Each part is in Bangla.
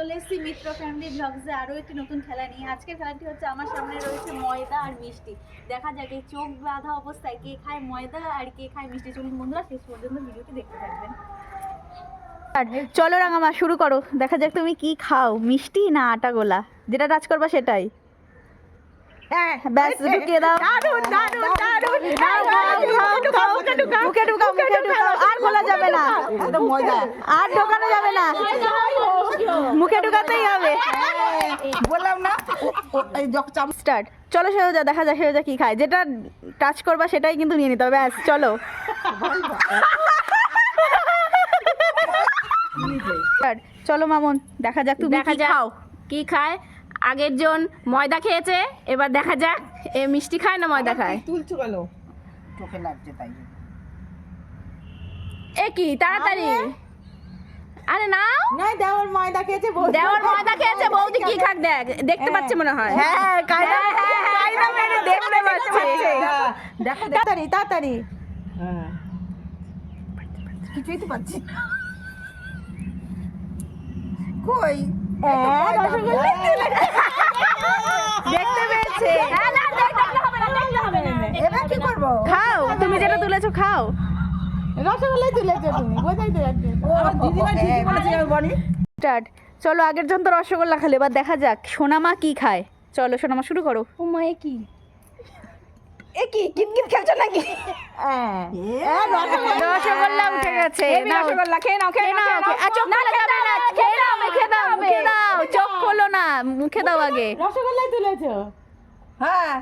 চলে এসেছি মিত্র ফ্যামিলি ব্লগসে আরও একটি নতুন খেলা নিয়ে। আজকের খেলাটি হচ্ছে আমার সামনে রয়েছে ময়দা আর মিষ্টি। দেখা যাক এই চোখ বাঁধা অবস্থায় কে খায় ময়দা আর কে খায় মিষ্টি। চলুন বন্ধুরা শেষ পর্যন্ত ভিডিওটি দেখতে থাকবেন। চলো রাঙামা শুরু করো, দেখা যাক তুমি কি খাও, মিষ্টি না আটা গোলা, যেটা টাচ করবা সেটাই। ব্যাস ঢুকিয়ে দাও। মুখে ঢুকাও, আর খোলা যাবে না, আর ঢোকানো যাবে না, মুখে ঢুকাতেই হবে। বললাম না স্টার্ট। চলো সেজা, দেখা যাক সেজা কি খায়, যেটা টাচ করবা সেটাই কিন্তু নিয়ে নিতে হবে। ব্যাস চলো। চলো মামুন, দেখা যাক তুমি কি খাও। কি খায়? আগের জন ময়দা খেয়েছে, এবার দেখা যাক এ মিষ্টি খায় না ময়দা খায়। তুলছো কেন? চোখে লাগছে তাই। এ কি তাড়াতাড়ি, আরে নাও। নাই দেওয়ার ময়দা খেয়েছে, দেওয়ার ময়দা খেয়েছে, বৌদি কি খাক দেখ, দেখতে পাচ্ছে মনে হয়। হ্যাঁ কায়দা মেরে দেখতে পাচ্ছে। দেখো তাড়াতাড়ি তাড়াতাড়ি। হ্যাঁ কিছুই তো পাচ্ছি না। কই দেখতে পেয়েছে। এবার কি করবো? খাও, তুমি যেটা তুলেছো খাও। রসগোল্লাই তুলেছো তুমি, বোঝাই তো যাচ্ছে। আমার দিদিমা ঠিকই বলেছে আমি বলি। স্টার্ট। চলো আগের জন তো রসগোল্লা খালে, এবার দেখা যাক সোনামা কি খায়। চলো সোনামা শুরু করো। ও মা এ কি কিটকিট খেলছো নাকি? রসগোল্লা উঠে গেছে। রসগোল্লা খেয়ে নাও, খেয়ে নাও। চোখ খোলা যাবে না, খেয়ে নাও, মুখে দাও, মুখে দাও। চোখ খোলো না, মুখে দাও আগে। রসগোল্লাই তুলেছো? হ্যাঁ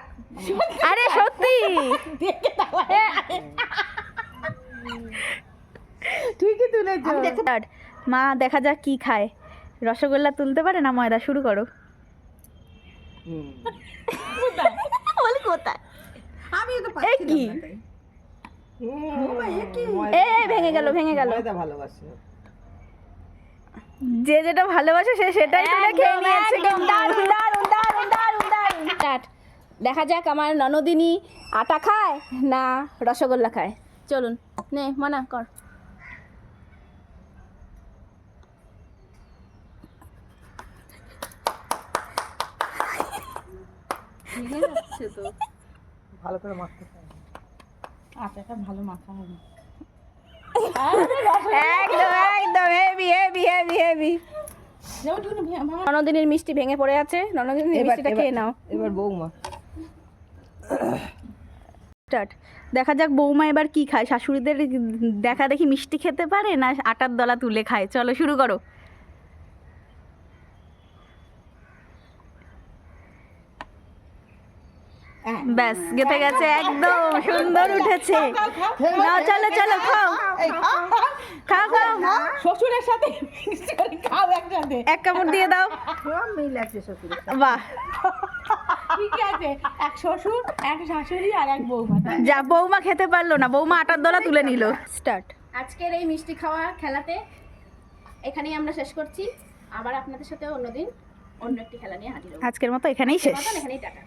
আরে সত্যি ঠিকই তুলেছো। Start. মা দেখা যাক কি খায়, রসগোল্লা তুলতে পারে না ময়দা। শুরু করো। বলি কোথায়? আমি তো এ কি? এ ভেঙে গেল, ভেঙে গেল। ভালোবাসে যে যেটা ভালোবাসে সে সেটাই তুলে খেয়ে নিয়েছে। স্টার্ট। দেখা যাক আমার ননদিনী আটা খায় না রসগোল্লা খায়। চলুন নে মানা কর। ভালো করে মাখতে পারে। আটাটা ভালো মাখা হবে। একদম একদম হেভি হেভি হেভি হেভি। ননদিনীর মিষ্টি ভেঙে পড়ে আছে, ননদিনীর মিষ্টিটা খেয়ে নাও। এবার বৌমা। স্টার্ট। দেখা যাক বৌমা এবার কি খায়। শাশুড়িদের দেখা দেখি মিষ্টি খেতে পারে না আটার দলা তুলে খায়। চলো শুরু করো। ব্যাস গেঁথে গেছে, একদম সুন্দর উঠেছে। না চলো চলো খাও খাও খাও। শ্বশুরের সাথে খাও একসাথে। এক কামড় দিয়ে দাও। মিল আছে শ্বশুরের সাথে। বাহ, ঠিক আছে, এক শ্বশুর এক শাশুড়ি আর এক বৌমা। যা বৌমা খেতে পারলো না, বৌমা আটার দলা তুলে নিল। স্টার্ট। আজকের এই মিষ্টি খাওয়া খেলাতে এখানেই আমরা শেষ করছি। আবার আপনাদের সাথে অন্যদিন অন্য একটি খেলা নিয়ে হাজির হব। আজকের মতো এখানেই শেষ। এখানেই টাটা।